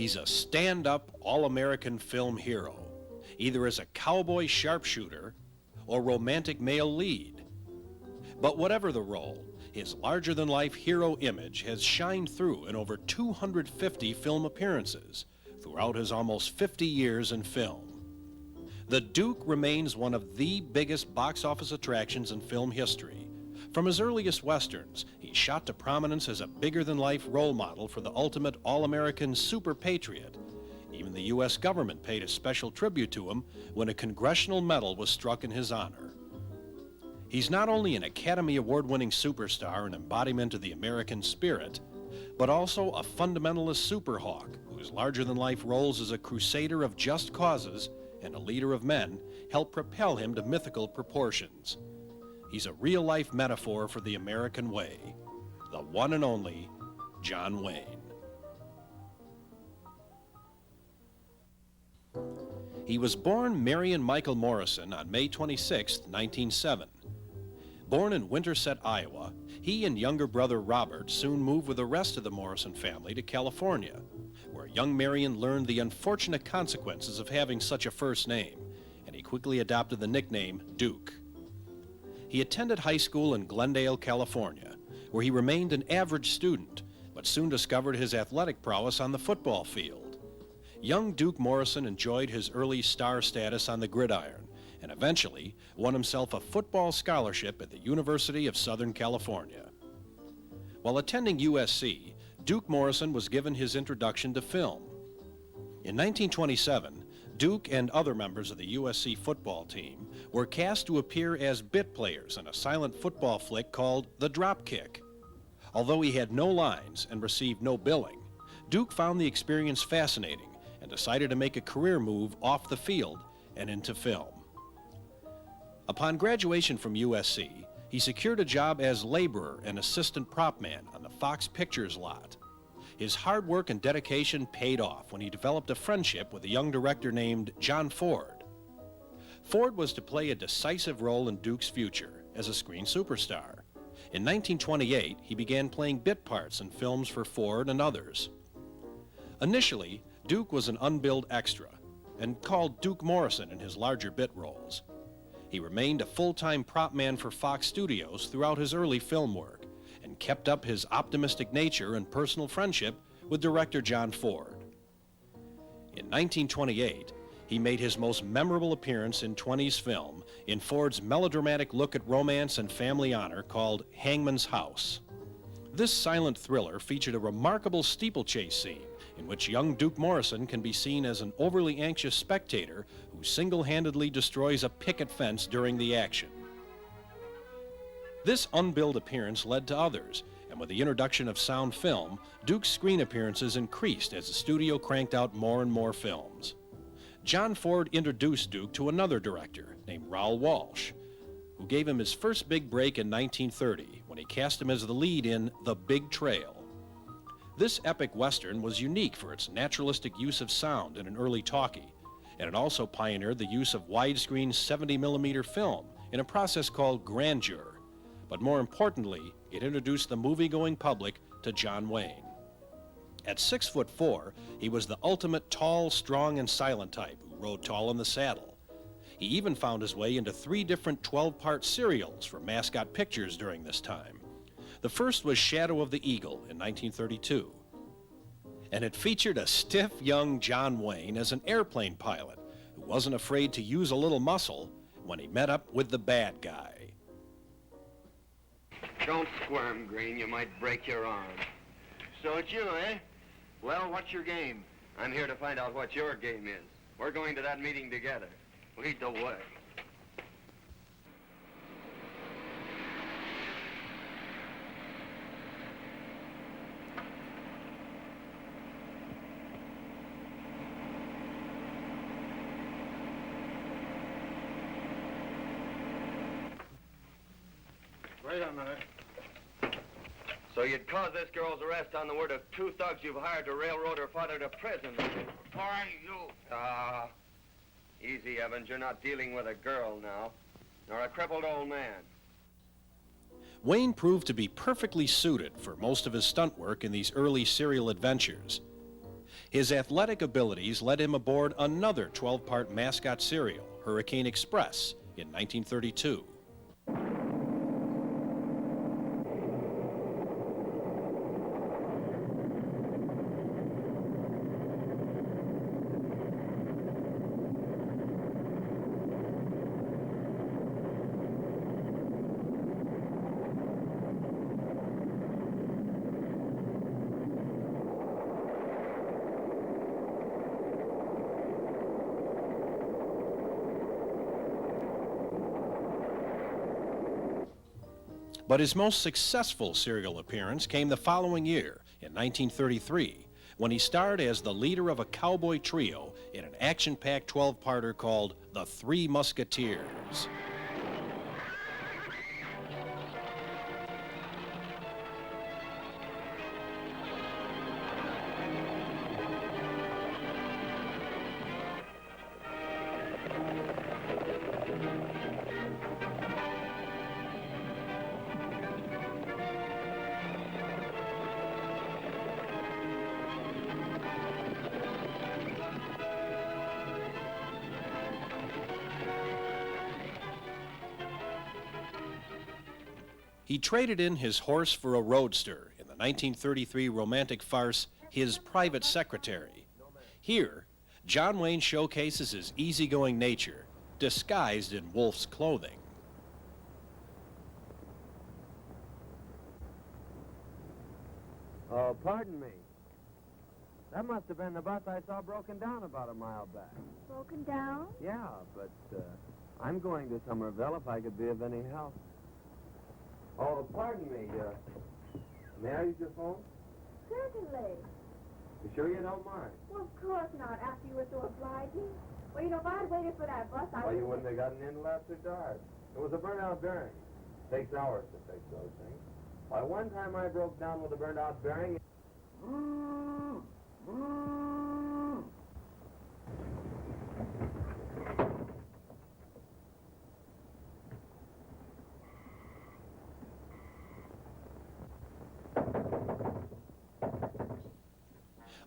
He's a stand-up, all-American film hero, either as a cowboy sharpshooter or romantic male lead. But whatever the role, his larger-than-life hero image has shined through in over 250 film appearances throughout his almost 50 years in film. The Duke remains one of the biggest box office attractions in film history. From his earliest westerns, he shot to prominence as a bigger-than-life role model for the ultimate all-American super patriot. Even the U.S. government paid a special tribute to him when a congressional medal was struck in his honor. He's not only an Academy Award-winning superstar and embodiment of the American spirit, but also a fundamentalist superhawk whose larger-than-life roles as a crusader of just causes and a leader of men help propel him to mythical proportions. He's a real-life metaphor for the American way, the one and only John Wayne. He was born Marion Michael Morrison on May 26, 1907. Born in Winterset, Iowa, he and younger brother Robert soon moved with the rest of the Morrison family to California, where young Marion learned the unfortunate consequences of having such a first name, and he quickly adopted the nickname Duke. He attended high school in Glendale, California, where he remained an average student, but soon discovered his athletic prowess on the football field. Young Duke Morrison enjoyed his early star status on the gridiron, and eventually won himself a football scholarship at the University of Southern California. While attending USC, Duke Morrison was given his introduction to film. In 1927, Duke and other members of the USC football team were cast to appear as bit players in a silent football flick called The Dropkick. Although he had no lines and received no billing, Duke found the experience fascinating and decided to make a career move off the field and into film. Upon graduation from USC, he secured a job as laborer and assistant prop man on the Fox Pictures lot. His hard work and dedication paid off when he developed a friendship with a young director named John Ford. Ford was to play a decisive role in Duke's future as a screen superstar. In 1928, he began playing bit parts in films for Ford and others. Initially, Duke was an unbilled extra and called Duke Morrison in his larger bit roles. He remained a full-time prop man for Fox Studios throughout his early film work and kept up his optimistic nature and personal friendship with director John Ford. In 1928, he made his most memorable appearance in 20s film in Ford's melodramatic look at romance and family honor called Hangman's House. This silent thriller featured a remarkable steeplechase scene in which young Duke Morrison can be seen as an overly anxious spectator who single-handedly destroys a picket fence during the action. This unbilled appearance led to others, and with the introduction of sound film, Duke's screen appearances increased as the studio cranked out more and more films. John Ford introduced Duke to another director named Raoul Walsh, who gave him his first big break in 1930 when he cast him as the lead in The Big Trail. This epic Western was unique for its naturalistic use of sound in an early talkie, and it also pioneered the use of widescreen 70mm film in a process called grandeur. But more importantly, it introduced the movie-going public to John Wayne. At 6'4", he was the ultimate tall, strong, and silent type who rode tall in the saddle. He even found his way into 3 different 12-part serials for Mascot Pictures during this time. The first was Shadow of the Eagle in 1932, and it featured a stiff young John Wayne as an airplane pilot who wasn't afraid to use a little muscle when he met up with the bad guy. Don't squirm, Green. You might break your arm. So it's you, eh? Well, what's your game? I'm here to find out what your game is. We're going to that meeting together. Lead the way. Wait a minute. So you'd cause this girl's arrest on the word of 2 thugs you've hired to railroad her father to prison. Why, you... Easy, Evans. You're not dealing with a girl now, nor a crippled old man. Wayne proved to be perfectly suited for most of his stunt work in these early serial adventures. His athletic abilities led him aboard another 12-part mascot serial, Hurricane Express, in 1932. But his most successful serial appearance came the following year, in 1933, when he starred as the leader of a cowboy trio in an action-packed 12-parter called The Three Musketeers. He traded in his horse for a roadster in the 1933 romantic farce, His Private Secretary. Here, John Wayne showcases his easygoing nature, disguised in wolf's clothing. Oh, pardon me. That must have been the bus I saw broken down about a mile back. Broken down? Yeah, but I'm going to Somerville if I could be of any help. Oh, pardon me. May I use your phone? Certainly. You sure you don't mind? Well, of course not, after you were so obliging. Well, you know, if I had waited for that bus, I Well, would... you wouldn't have gotten in till after dark. It was a burnt-out bearing. Takes hours to fix those things. Why, one time I broke down with a burnt-out bearing.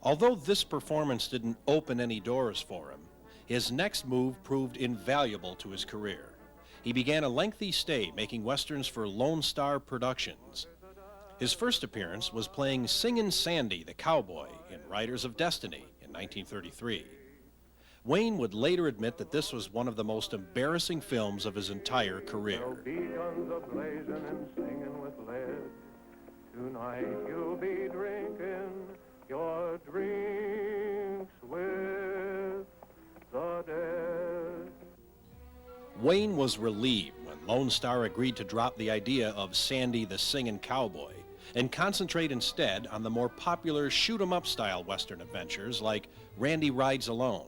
Although this performance didn't open any doors for him, his next move proved invaluable to his career. He began a lengthy stay making westerns for Lone Star Productions. His first appearance was playing Singin' Sandy the Cowboy in Riders of Destiny in 1933. Wayne would later admit that this was one of the most embarrassing films of his entire career. There'll be guns a-blazing and singing with lead. Tonight you'll be drinking your drinks with the dead. Wayne was relieved when Lone Star agreed to drop the idea of Sandy the Singin' Cowboy and concentrate instead on the more popular shoot-'em-up style Western adventures like Randy Rides Alone.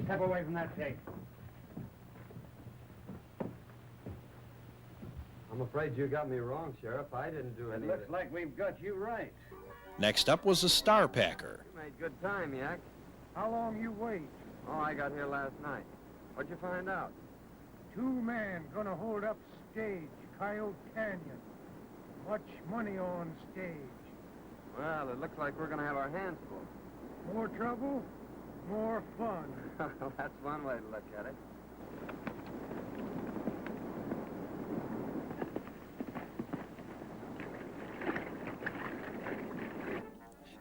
Step away from that tape. I'm afraid you got me wrong, Sheriff. I didn't do any It looks like we've got you right. Next up was a Star Packer. You made good time, Yak. How long you wait? Oh, I got here last night. What'd you find out? 2 men gonna hold up stage, Coyote Canyon. Much money on stage. Well, it looks like we're going to have our hands full. More trouble, more fun. That's one way to look at it.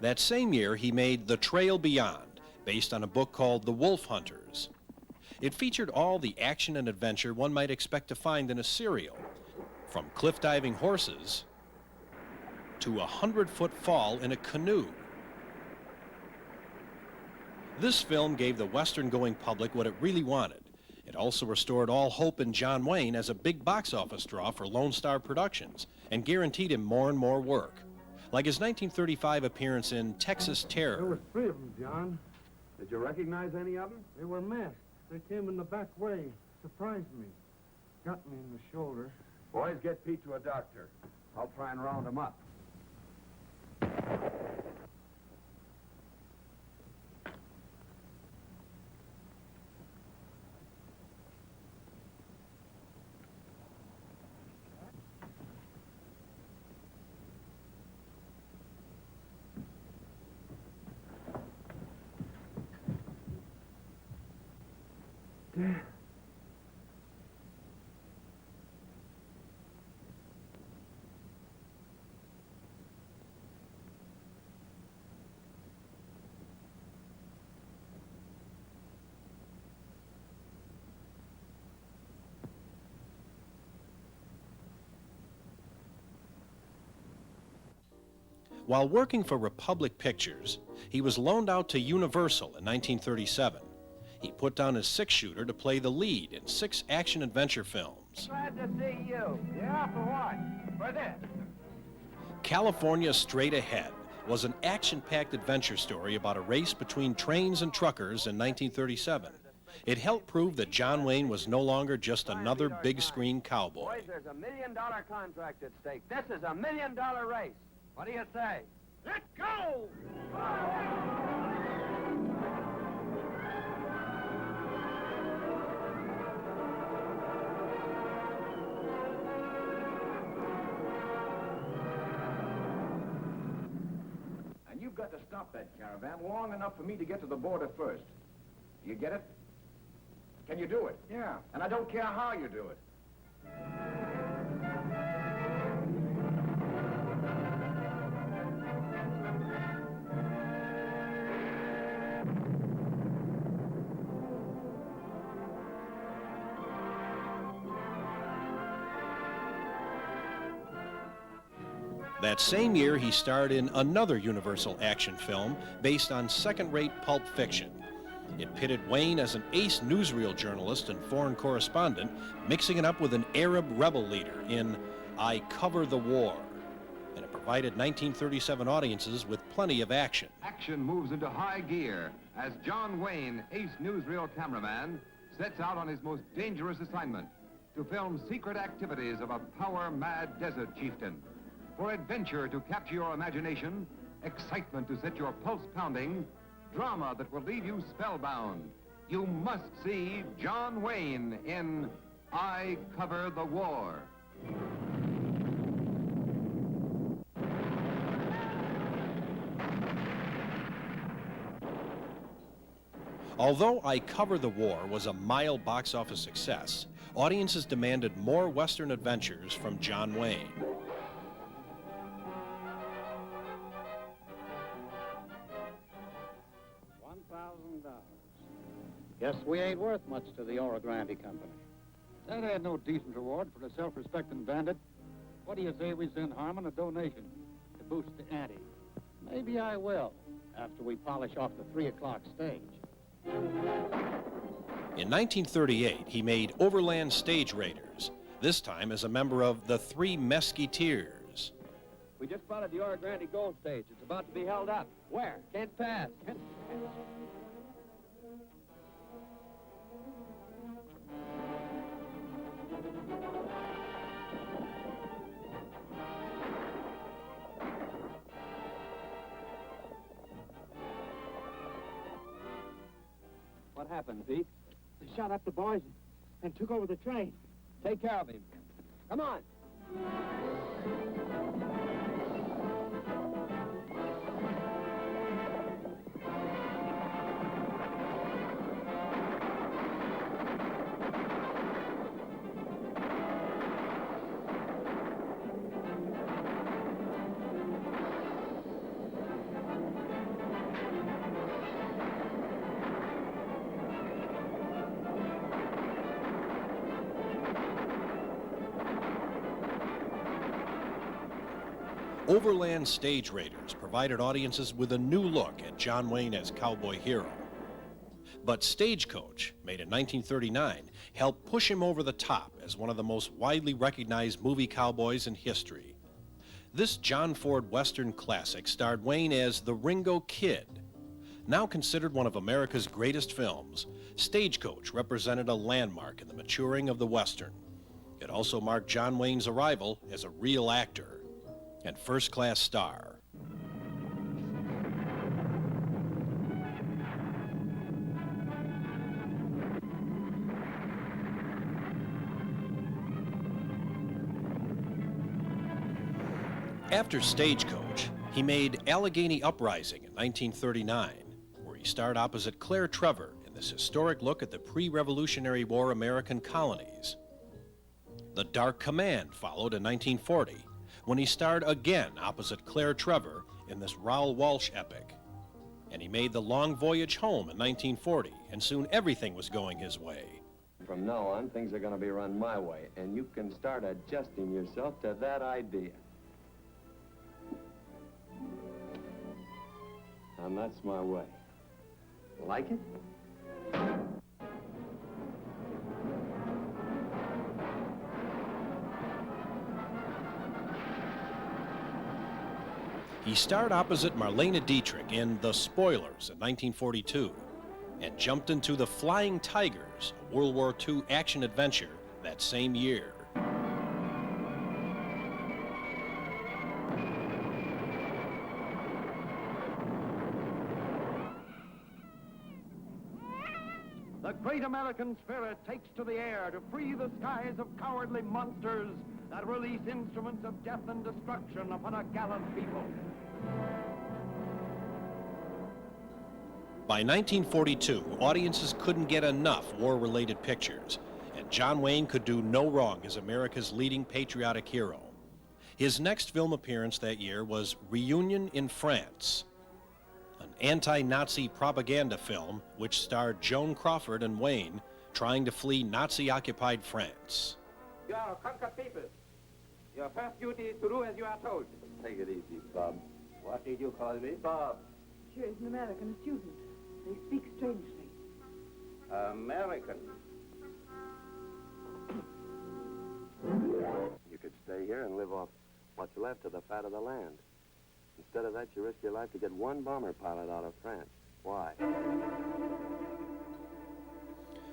That same year, he made The Trail Beyond, based on a book called The Wolf Hunters. It featured all the action and adventure one might expect to find in a serial, from cliff-diving horses to a 100-foot fall in a canoe, This film gave the Western-going public what it really wanted. It also restored all hope in John Wayne as a big box office draw for Lone Star Productions and guaranteed him more and more work. Like his 1935 appearance in Texas There Terror. was 3 of them, John. Did you recognize any of them? They were masked. They came in the back way. Surprised me. Got me in the shoulder. Boys, get Pete to a doctor. I'll try and round him up. While working for Republic Pictures, he was loaned out to Universal in 1937. He put down his 6-shooter to play the lead in 6 action-adventure films. Glad to see you. Yeah, for what? For this. California Straight Ahead was an action-packed adventure story about a race between trains and truckers in 1937. It helped prove that John Wayne was no longer just another big-screen cowboy. Boys, there's $1 million contract at stake. This is $1 million race. What do you say? Let's go! And you've got to stop that caravan long enough for me to get to the border first. Do you get it? Can you do it? Yeah. And I don't care how you do it. That same year, he starred in another Universal action film based on second-rate pulp fiction. It pitted Wayne as an ace newsreel journalist and foreign correspondent, mixing it up with an Arab rebel leader in I Cover the War. And it provided 1937 audiences with plenty of action. Action moves into high gear as John Wayne, ace newsreel cameraman, sets out on his most dangerous assignment to film secret activities of a power-mad desert chieftain. For adventure to capture your imagination, excitement to set your pulse pounding, drama that will leave you spellbound. You must see John Wayne in I Cover the War. Although I Cover the War was a mild box office success, audiences demanded more Western adventures from John Wayne. Guess we ain't worth much to the Oro Grande Company. That ain't no decent reward for a self-respecting bandit. What do you say we send Harmon a donation to boost the ante? Maybe I will, after we polish off the 3 o'clock stage. In 1938, he made Overland Stage Raiders, this time as a member of the Three Mesquiteers. We just spotted the Oro Grande Gold Stage. It's about to be held up. Where? Can't pass. What happened, Pete? They shot up the boys and took over the train. Take care of him. Come on. Overland Stage Raiders provided audiences with a new look at John Wayne as cowboy hero. But Stagecoach, made in 1939, helped push him over the top as one of the most widely recognized movie cowboys in history. This John Ford Western classic starred Wayne as the Ringo Kid. Now considered one of America's greatest films, Stagecoach represented a landmark in the maturing of the Western. It also marked John Wayne's arrival as a real actor and first-class star. After Stagecoach, he made Allegheny Uprising in 1939, where he starred opposite Claire Trevor in this historic look at the pre-Revolutionary War American colonies. The Dark Command followed in 1940, when he starred again opposite Claire Trevor in this Raoul Walsh epic. And he made The Long Voyage Home in 1940, and soon everything was going his way. From now on, things are going to be run my way, and you can start adjusting yourself to that idea. And that's my way. Like it? He starred opposite Marlene Dietrich in The Spoilers in 1942 and jumped into The Flying Tigers, a World War II action-adventure, that same year. The great American spirit takes to the air to free the skies of cowardly monsters that release instruments of death and destruction upon a gallant people. By 1942, audiences couldn't get enough war-related pictures, and John Wayne could do no wrong as America's leading patriotic hero. His next film appearance that year was Reunion in France, an anti-Nazi propaganda film which starred Joan Crawford and Wayne trying to flee Nazi-occupied France. You are a conquered people. Your first duty is to do as you are told. Take it easy, Bob. What did you call me? Bob. Sure, it's an American, a student. They speak strangely. American. You could stay here and live off what's left of the fat of the land. Instead of that, you risk your life to get one bomber pilot out of France. Why?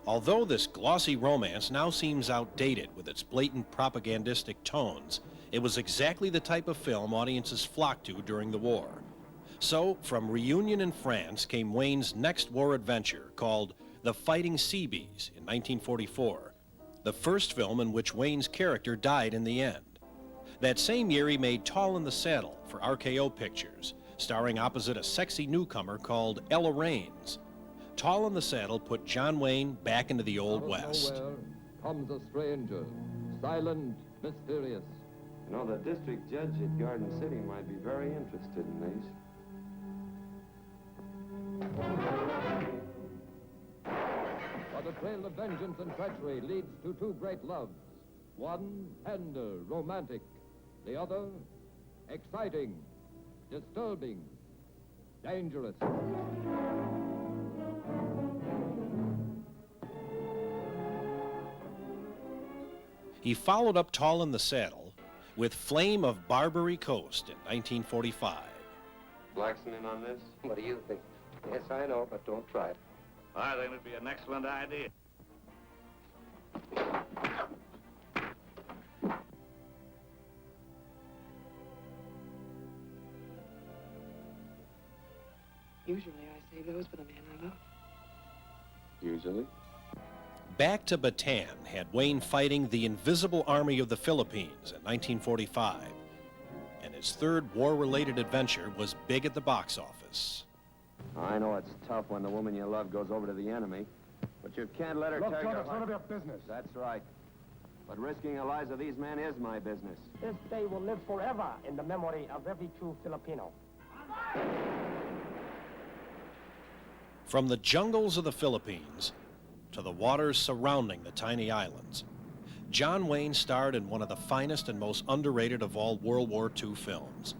Although this glossy romance now seems outdated with its blatant propagandistic tones, it was exactly the type of film audiences flocked to during the war. So, from Reunion in France came Wayne's next war adventure called The Fighting Seabees in 1944, the first film in which Wayne's character died in the end. That same year he made Tall in the Saddle for RKO Pictures, starring opposite a sexy newcomer called Ella Raines. Tall in the Saddle put John Wayne back into the Old West. Nowhere comes a stranger, silent, mysterious. You know, the district judge at Garden City might be very interested in these. But a trail of vengeance and treachery leads to two great loves. One, tender, romantic. The other, exciting, disturbing, dangerous. He followed up Tall in the Saddle with Flame of Barbary Coast in 1945. Blackson in on this? What do you think? Yes, I know, but don't try it. I think it'd be an excellent idea. Usually I save those for the man I love. Usually. Back to Bataan had Wayne fighting the Invisible Army of the Philippines in 1945, and his third war-related adventure was big at the box office. I know it's tough when the woman you love goes over to the enemy, but you can't let her Look, take John, her... it's none of your business. That's right. But risking the lives of these men is my business. This day will live forever in the memory of every true Filipino. From the jungles of the Philippines to the waters surrounding the tiny islands, John Wayne starred in one of the finest and most underrated of all World War II films.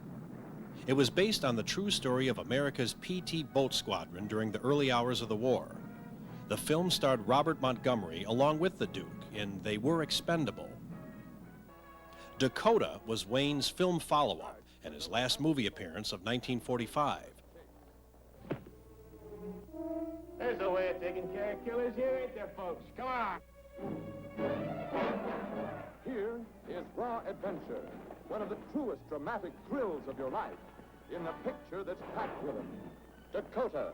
It was based on the true story of America's PT boat squadron during the early hours of the war. The film starred Robert Montgomery along with the Duke in They Were Expendable. Dakota was Wayne's film follow-up and his last movie appearance of 1945. There's a way of taking care of killers here, ain't there, folks? Come on. Here is raw adventure, one of the truest dramatic thrills of your life, in a picture that's packed with them. Dakota.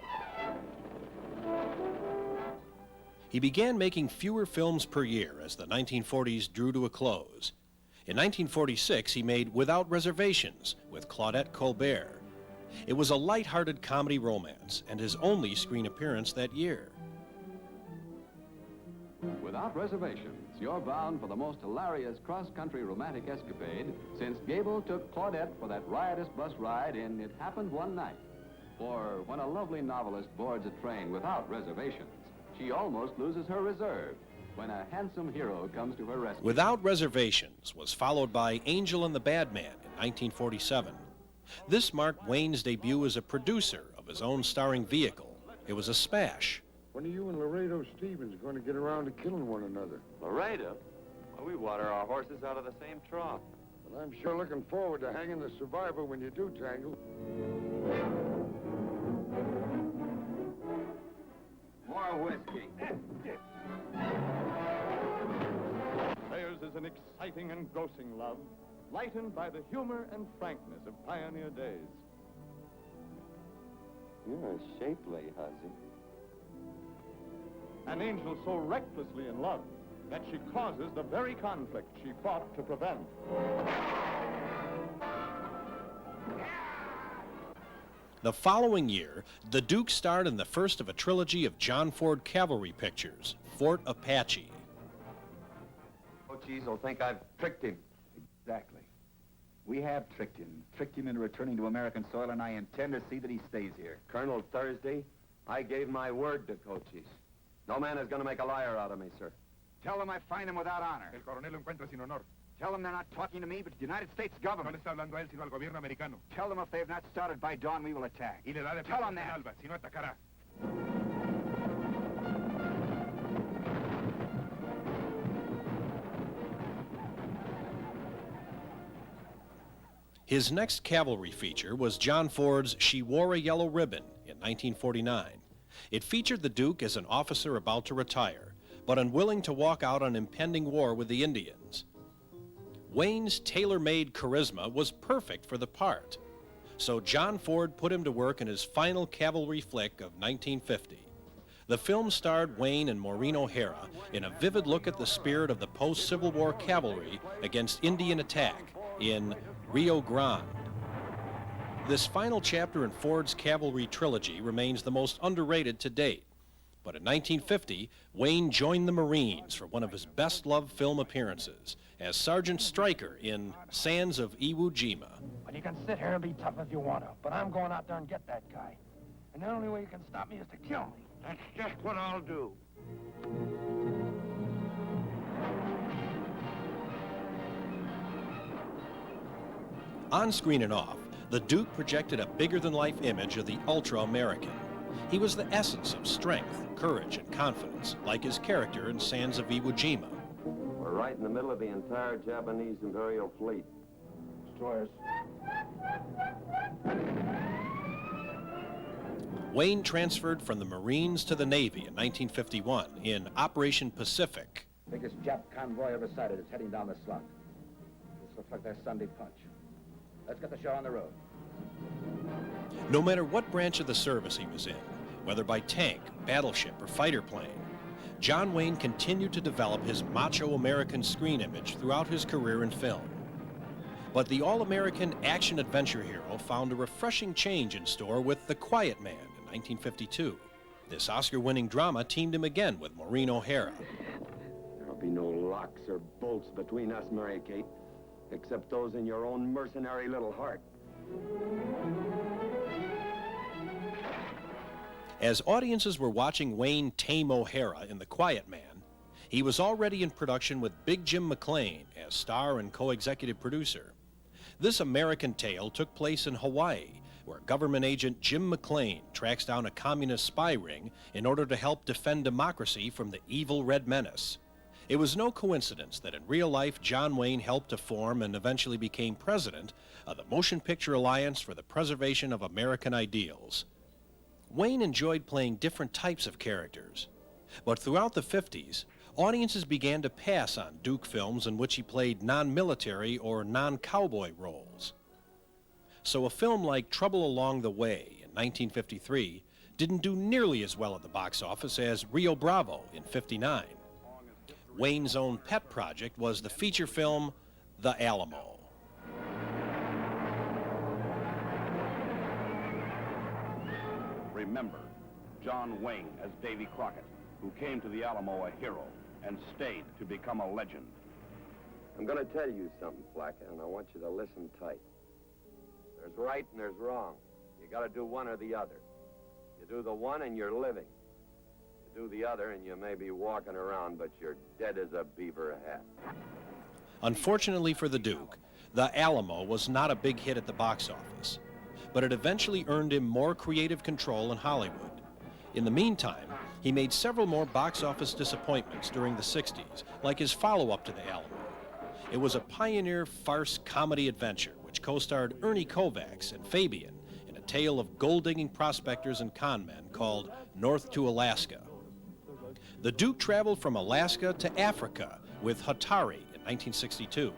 He began making fewer films per year as the 1940s drew to a close. In 1946, he made Without Reservations with Claudette Colbert. It was a light-hearted comedy romance and his only screen appearance that year. Without Reservations, you're bound for the most hilarious cross-country romantic escapade since Gable took Claudette for that riotous bus ride in It Happened One Night. For when a lovely novelist boards a train without reservations, she almost loses her reserve when a handsome hero comes to her rescue. Without Reservations was followed by Angel and the Bad Man in 1947. This marked Wayne's debut as a producer of his own starring vehicle. It was a smash. When are you and Laredo Stevens going to get around to killing one another? Laredo? Well, we water our horses out of the same trough. Well, I'm sure looking forward to hanging the survivor when you do tangle. More whiskey. Theirs is an exciting, engrossing love, lightened by the humor and frankness of pioneer days. You're shapely, Huzzy. An angel so recklessly in love that she causes the very conflict she fought to prevent. The following year, the Duke starred in the first of a trilogy of John Ford cavalry pictures, Fort Apache. Cochise will think I've tricked him. Exactly. We have tricked him into returning to American soil, and I intend to see that he stays here. Colonel Thursday, I gave my word to Cochise. No man is going to make a liar out of me, sir. Tell them I find him without honor. El coronel lo encuentra sin honor. Tell them they're not talking to me, but the United States government. No le está hablando a él, sino al gobierno americano. Tell them if they have not started by dawn, we will attack. Y le da de Tell them en that. alba, si no atacará. His next cavalry feature was John Ford's She Wore a Yellow Ribbon in 1949. It featured the Duke as an officer about to retire, but unwilling to walk out on impending war with the Indians. Wayne's tailor-made charisma was perfect for the part, so John Ford put him to work in his final cavalry flick of 1950. The film starred Wayne and Maureen O'Hara in a vivid look at the spirit of the post-Civil War cavalry against Indian attack in Rio Grande. This final chapter in Ford's cavalry trilogy remains the most underrated to date. But in 1950, Wayne joined the Marines for one of his best-loved film appearances as Sergeant Stryker in Sands of Iwo Jima. Well, you can sit here and be tough if you want to, but I'm going out there and get that guy. And the only way you can stop me is to kill me. That's just what I'll do. On screen and off, the Duke projected a bigger-than-life image of the ultra-American. He was the essence of strength, courage, and confidence, like his character in Sands of Iwo Jima. We're right in the middle of the entire Japanese Imperial fleet. Destroyers. Wayne transferred from the Marines to the Navy in 1951 in Operation Pacific. Biggest Jap convoy ever sighted is heading down the slot. This looks like their Sunday punch. Let's get the show on the road. No matter what branch of the service he was in, whether by tank, battleship, or fighter plane, John Wayne continued to develop his macho American screen image throughout his career in film. But the all-American action-adventure hero found a refreshing change in store with The Quiet Man in 1952. This Oscar-winning drama teamed him again with Maureen O'Hara. There'll be no locks or bolts between us, Mary Kate, except those in your own mercenary little heart. As audiences were watching Wayne tame O'Hara in The Quiet Man, he was already in production with Big Jim McClain as star and co-executive producer. This American tale took place in Hawaii, where government agent Jim McClain tracks down a communist spy ring in order to help defend democracy from the evil Red Menace. It was no coincidence that in real life John Wayne helped to form and eventually became president of the Motion Picture Alliance for the Preservation of American Ideals. Wayne enjoyed playing different types of characters, but throughout the 50s, audiences began to pass on Duke films in which he played non-military or non-cowboy roles. So a film like Trouble Along the Way in 1953 didn't do nearly as well at the box office as Rio Bravo in '59. Wayne's own pet project was the feature film The Alamo. Remember John Wayne as Davy Crockett, who came to the Alamo a hero and stayed to become a legend. I'm going to tell you something, Flacker, and I want you to listen tight. There's right and there's wrong. You got to do one or the other. You do the one and you're living. You do the other and you may be walking around, but you're dead as a beaver hat. Unfortunately for the Duke, The Alamo was not a big hit at the box office, but it eventually earned him more creative control in Hollywood. In the meantime, he made several more box office disappointments during the 60s, like his follow-up to The Alamo. It was a pioneer farce comedy adventure which co-starred Ernie Kovacs and Fabian in a tale of gold-digging prospectors and con men called North to Alaska. The Duke traveled from Alaska to Africa with Hatari in 1962.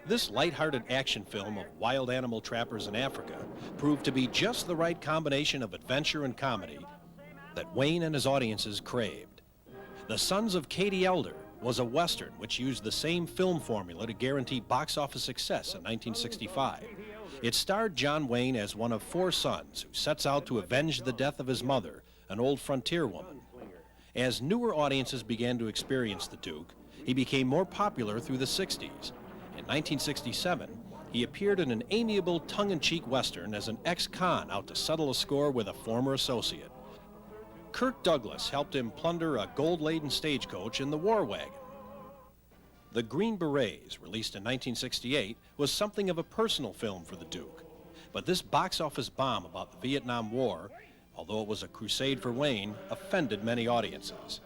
This light-hearted action film of wild animal trappers in Africa proved to be just the right combination of adventure and comedy that Wayne and his audiences craved. The Sons of Katie Elder was a Western which used the same film formula to guarantee box office success in 1965. It starred John Wayne as one of 4 sons who sets out to avenge the death of his mother, an old frontier woman. As newer audiences began to experience the Duke, he became more popular through the 60s. In 1967, he appeared in an amiable tongue-in-cheek Western as an ex-con out to settle a score with a former associate. Kirk Douglas helped him plunder a gold-laden stagecoach in the War Wagon. The Green Berets, released in 1968, was something of a personal film for the Duke. But this box office bomb about the Vietnam War, although it was a crusade for Wayne, offended many audiences.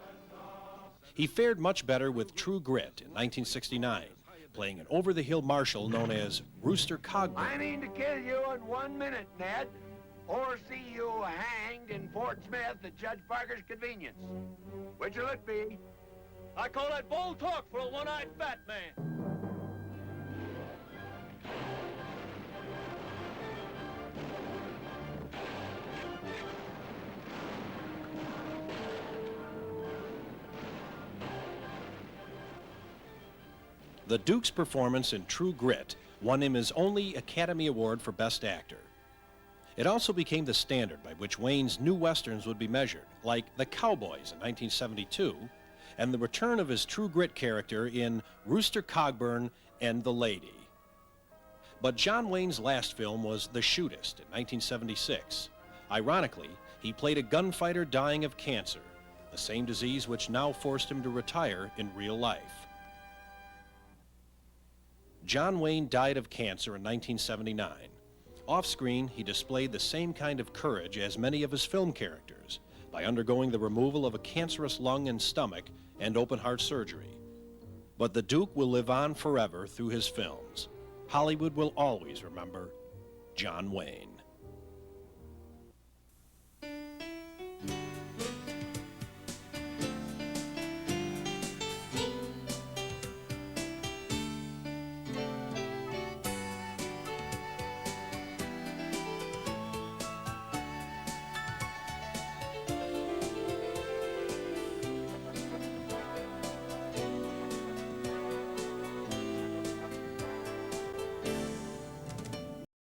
He fared much better with True Grit in 1969, playing an over-the-hill marshal known as Rooster Cogburn. I mean to kill you in 1 minute, Ned, or see you hanged in Fort Smith at Judge Parker's convenience. Which'll it be? I call that bold talk for a one-eyed fat man. The Duke's performance in True Grit won him his only Academy Award for Best Actor. It also became the standard by which Wayne's new westerns would be measured, like The Cowboys in 1972, and the return of his True Grit character in Rooster Cogburn and The Lady. But John Wayne's last film was The Shootist in 1976. Ironically, he played a gunfighter dying of cancer, the same disease which now forced him to retire in real life. John Wayne died of cancer in 1979. Off-screen, he displayed the same kind of courage as many of his film characters by undergoing the removal of a cancerous lung and stomach and open-heart surgery. But the Duke will live on forever through his films. Hollywood will always remember John Wayne.